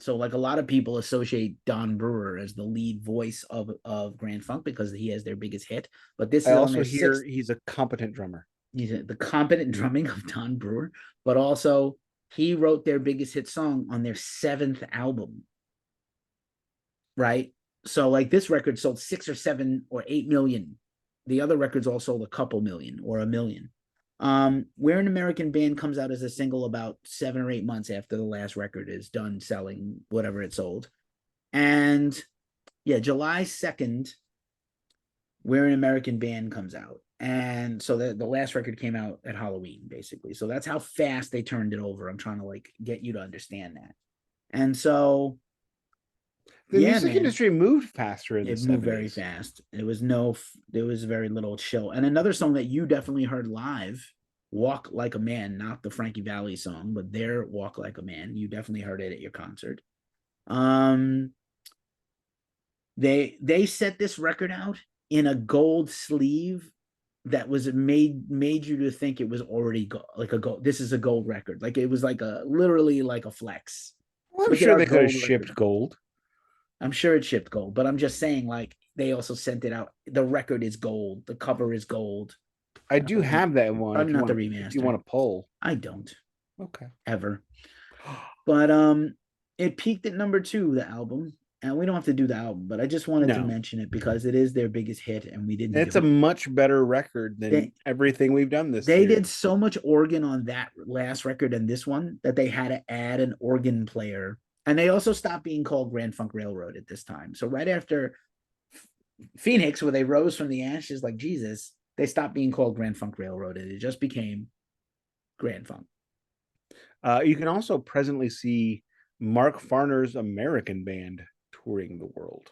So like a lot of people associate Don Brewer as the lead voice of Grand Funk because he has their biggest hit. But this I is on also their hear sixth. he's a competent drummer. He's the competent drumming of Don Brewer, but also he wrote their biggest hit song on their seventh album. Right? So like this record sold 6 or 7 or 8 million. The other records all sold a couple million or a million. Where an American Band comes out as a single about 7 or 8 months after the last record is done selling whatever it sold. And yeah, July 2nd, Where an American Band comes out. And so the last record came out at Halloween, basically. So that's how fast they turned it over. I'm trying to like get you to understand that. And so, The yeah, music man, industry moved faster in the it moved very 70s. fast. There was very little chill. And another song that you definitely heard live, Walk Like a Man, not the Frankie Valli song, but their Walk Like a Man. You definitely heard it at your concert. Um, they set this record out in a gold sleeve that was made you to think it was already like a gold. This is a gold record. Like it was like a literally like a flex. Well, I'm Look at sure our they could have gold record. shipped gold. I'm sure it shipped gold, but I'm just saying, like, they also sent it out. The record is gold. The cover is gold. I do have that one Probably if you not the want remaster. to pull. I don't Okay. ever. But it peaked at number 2, the album. And we don't have to do the album, but I just wanted to No. mention it because it is their biggest hit, and we didn't It's give a it. much better record than They everything we've done this they year. did so much organ on that last record and this one that they had to add an organ player. And they also stopped being called Grand Funk Railroad at this time. So right after Phoenix, where they rose from the ashes like Jesus, they stopped being called Grand Funk Railroad, and it just became Grand Funk. You can also presently see Mark Farner's American Band touring the world.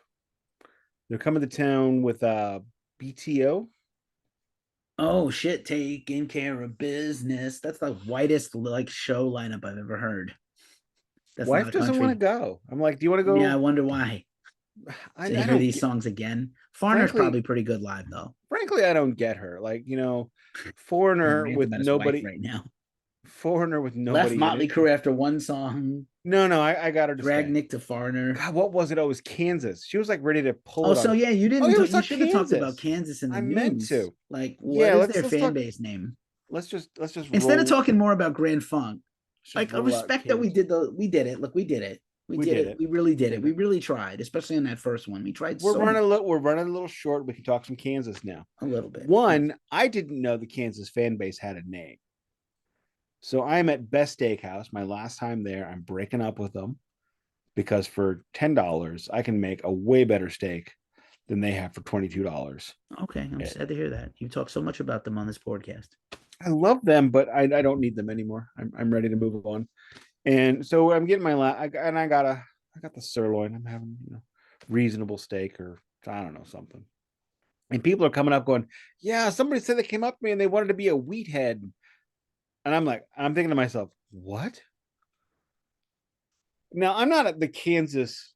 They're coming to town with BTO. Oh shit, taking care of business. That's the whitest like show lineup I've ever heard. That's Wife not doesn't want to country. go. I'm like, do you want to Yeah, I go? wonder why. To I hear don't these get. songs again. Farner's Frankly, probably pretty good live though. I don't get her. Like, He's foreigner ranting with about his wife nobody, right now. foreigner with Left nobody in Motley it. Crue after one song. No, I got her to Dragged stay. Nick to Farner. God, what was it? Oh, it was Kansas. She was like ready to pull Oh, it so on. yeah, you Oh, didn't. yeah, we You saw should have talked about Kansas. Kansas in the I meant news. to. Like, what Yeah, is their let's fan talk. base name? Let's just Instead of roll. talking more about Grand Funk, Let's just like a roll out respect that Kansas. we did it. Look, we did it. We We did did it. it. We really We did it. did We it. really tried, especially on that first one. We tried We're so much, running a little. We're running a little short. We can talk some Kansas now. a little bit. One, I didn't know the Kansas fan base had a name. So I'm at Best Steakhouse. My last time there, I'm breaking up with them because for $10 I can make a way better steak than they have for $22. Okay, I'm Eh, sad to hear that. You talk so much about them on this podcast. I love them, but I don't need them anymore. I'm ready to move on. And so I'm getting and I got the sirloin. I'm having reasonable steak or I don't know something. And people are coming up going, yeah, somebody said they came up to me and they wanted to be a wheat head. And I'm thinking to myself, what? Now I'm not at the Kansas,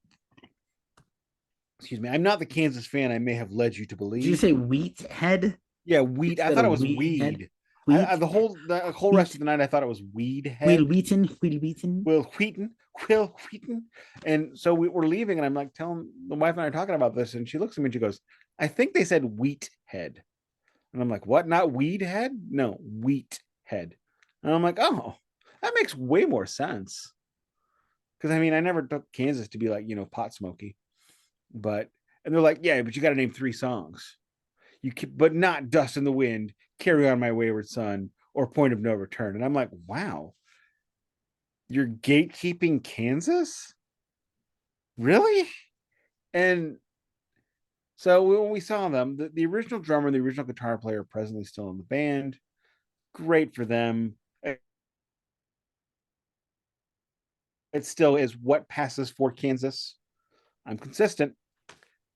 excuse me, I'm not the Kansas fan I may have led you to Did you believe. say wheat head Yeah, weed. I instead thought it of was weed head? weed. Wheat, The whole rest wheat, of the night I thought it was weed Will head. Wheaton, Will Wheaton. Will Wheaton. And so we're leaving, and I'm like telling the wife and I are talking about this, and she looks at me and she goes, I think they said wheat head. And I'm like, what? Not weed head? No, wheat head. And I'm like, oh, that makes way more sense. Because I mean, I never took Kansas to be like, pot smoky. But and they're like, yeah, but you got to name 3 songs. But not Dust in the Wind, Carry On My Wayward Son, or Point of No Return. And I'm like, wow, you're gatekeeping Kansas? Really? And so when we saw them, the original drummer and the original guitar player are presently still in the band. Great for them. It still is what passes for Kansas. I'm consistent.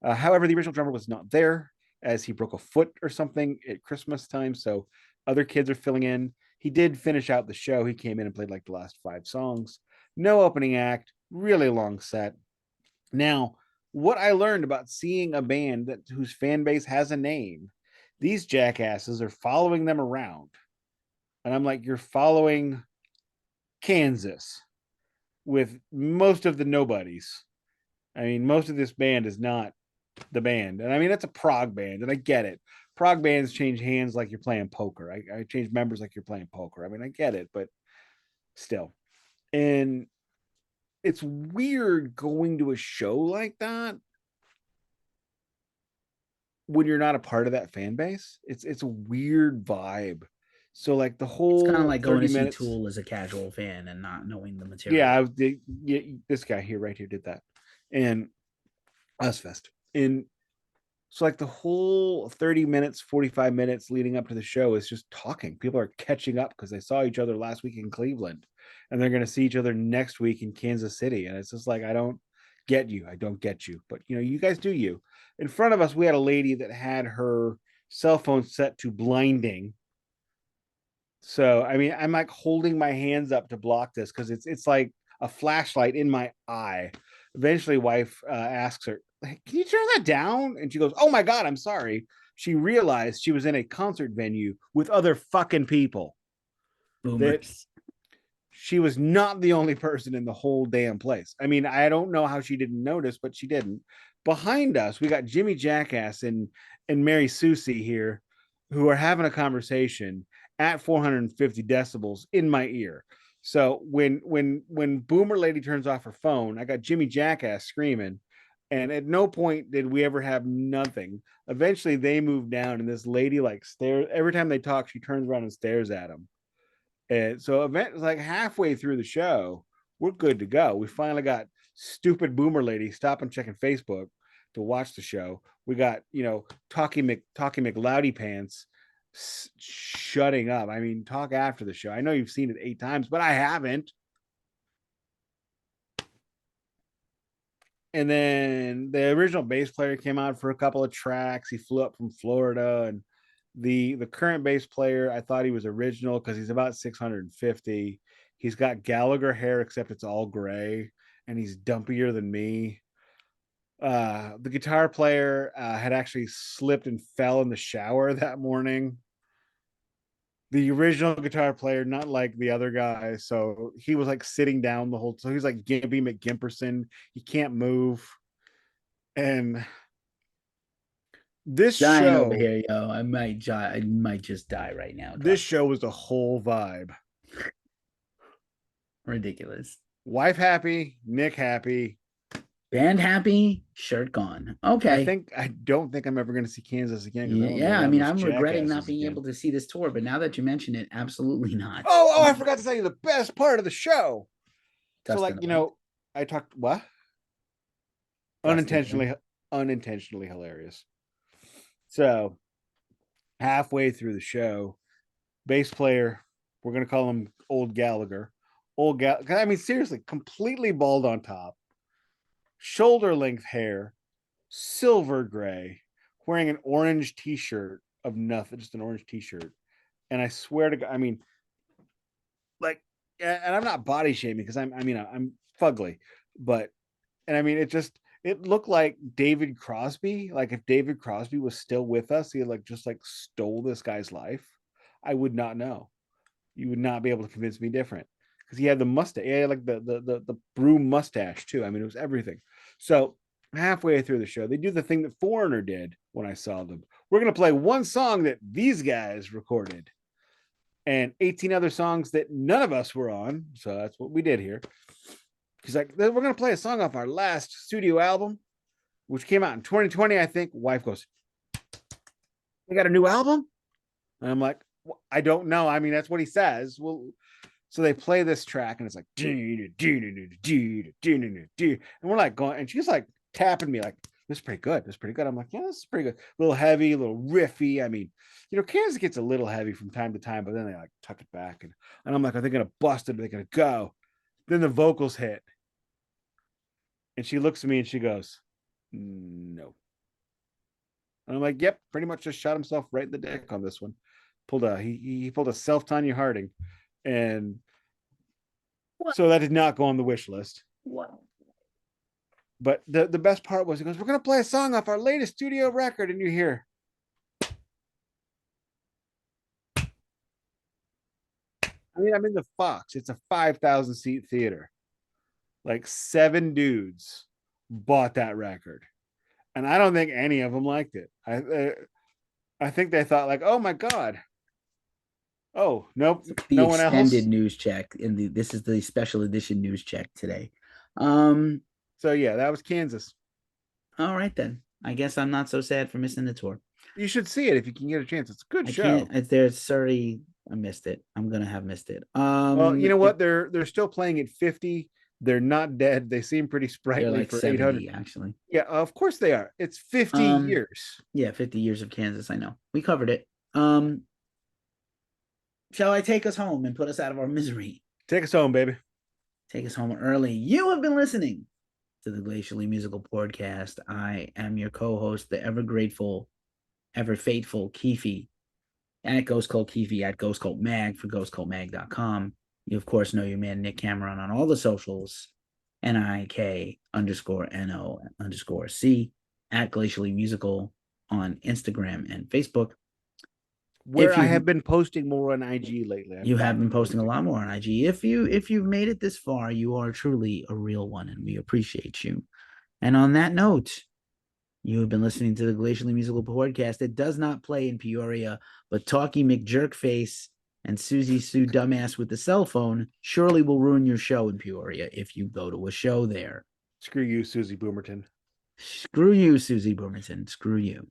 However, the original drummer was not there as he broke a foot or something at Christmas time. So other kids are filling in. He did finish out the show. He came in and played like the last 5 songs. No opening act, really long set. Now, what I learned about seeing a band whose fan base has a name, these jackasses are following them around. And I'm like, you're following Kansas with most of the nobodies. I mean, most of this band is not the band. And I mean, it's a prog band, and I get it. Prog bands change hands like you're playing poker. I change members like you're playing poker. I mean, I get it, but still. And it's weird going to a show like that when you're not a part of that fan base, it's a weird vibe. So like the It's kind of whole like going 30 to see minutes. Tool as a casual fan and not knowing the Yeah, material. yeah, this guy here right here did that. And Ozfest. And so like the whole 30 minutes, 45 minutes leading up to the show is just talking. People are catching up because they saw each other last week in Cleveland and they're going to see each other next week in Kansas City. And it's just like, I don't get you. I don't get you. But you know, you guys do you. In front of us, we had a lady that had her cell phone set to blinding. So I mean, I'm like holding my hands up to block this because it's like a flashlight in my eye. Eventually, wife asks her, "Hey, can you turn that down?" And she goes, "Oh my god, I'm sorry." She realized she was in a concert venue with other fucking people. That Boomers. she was not the only person in the whole damn place. I mean, I don't know how she didn't notice, but she didn't. Behind us, we got Jimmy Jackass and Mary Susie here, who are having a conversation at 450 decibels in my ear. So when Boomer Lady turns off her phone, I got Jimmy Jackass screaming, and at no point did we ever have nothing. Eventually, they move down, and this lady like stares every time they talk. She turns around and stares at them. And so event like halfway through the show, we're good to go. We finally got stupid Boomer Lady stopping checking Facebook to watch the show. We got, you know, Talking McLoudy Pants shutting up. I mean, talk after the show. I know you've seen it 8 times, but I haven't. And then the original bass player came out for a couple of tracks. He flew up from Florida, and the current bass player, I thought he was original because he's about 650. He's got Gallagher hair, except it's all gray, and he's dumpier than me. The guitar player had actually slipped and fell in the shower that morning. The original guitar player, not like the other guy, so he was like sitting down the whole. So he's like Gimpy McGimperson. He can't move, and this Dying over show, here, yo. I might just die right now this talking. show was the whole vibe. Ridiculous. Wife happy, Nick happy. Band happy, shirt gone. Okay. I don't think I'm ever going to see Kansas again because I don't want to be Yeah, I around mean, those I'm regretting not jackasses being again. able to see this tour, but now that you mention it, absolutely not. I forgot to tell you the best part of the show. So, Dust in like, the you wind. know, I talked what Dust in the wind. unintentionally hilarious. So halfway through the show, bass player, we're gonna call him Old Gallagher. I mean, seriously, completely bald on top, shoulder length hair, silver gray, wearing an orange t-shirt of nothing, just an orange t-shirt. And I swear to God, I mean, like, and I'm not body shaming because I'm fugly, but and I mean, it looked like David Crosby. Like if David Crosby was still with us, he like just like stole this guy's life. I would not know. You would not be able to convince me different because he had the mustache, yeah, like the broom mustache too. I mean, it was everything. So halfway through the show, they do the thing that Foreigner did when I saw them. We're gonna play one song that these guys recorded and 18 other songs that none of us were on. So that's what we did here. He's like, we're gonna play a song off our last studio album, which came out in 2020, I think. Wife goes, "We got a new album?" And I'm like, I don't know. I mean, that's what he says. Well, so they play this track, and it's like, and we're like going, and she's like tapping me, like, "This is pretty good. This is pretty good." I'm like, "Yeah, this is pretty good. A little heavy, a little riffy." I mean, you know, Kansas gets a little heavy from time to time, but then they like tuck it back, and I'm like, "Are they gonna bust it? Are they gonna go?" Then the vocals hit, and she looks at me and she goes, "No." And I'm like, "Yep, pretty much just shot himself right in the dick on this one." He pulled a self Tanya Harding, and What? so that did not go on the wish list. What? But the best part was he goes, "We're gonna play a song off our latest studio record," and you hear, I mean, I'm in the Fox. It's a 5,000 seat theater. Like 7 dudes bought that record, and I don't think any of them liked it. I think they thought like, "Oh my god, oh nope, The no one extended else." news check, and this is the special edition news check today. Um, So yeah, that was Kansas. all right then. I guess I'm not so sad for missing the tour. You should see it if you can get a chance. It's a good I show. can't. There's sorry, I missed it. I'm gonna have missed it. Well, you know what? They're still playing at 50. They're not dead. They seem pretty They're sprightly like for 800. 70 actually. Yeah, of course they are. It's 50 Um, years. yeah, 50 years of Kansas. I know we covered it. Um, shall I take us home and put us out of our misery? Take us home, baby. Take us home early. You have been listening to the Glacially Musical Podcast. I am your co-host, the ever grateful, ever faithful Keefy, at Ghost Cult Keefy, at Ghost Cult Mag for ghostcultmag.com. You, of course, know your man Nick Cameron on all the socials, NIK_NO_C, at Glacially Musical on Instagram and Facebook. Where I have been posting more on IG lately. You have been posting a lot more on IG. If you've made it this far, you are truly a real one, and we appreciate you. And on that note, you have been listening to the Glacially Musical Podcast. It does not play in Peoria, but Talkie McJerkface and Susie Sue Dumbass with the cell phone surely will ruin your show in Peoria if you go to a show there. Screw you, Susie Boomerton. Screw you, Susie Boomerton. Screw you.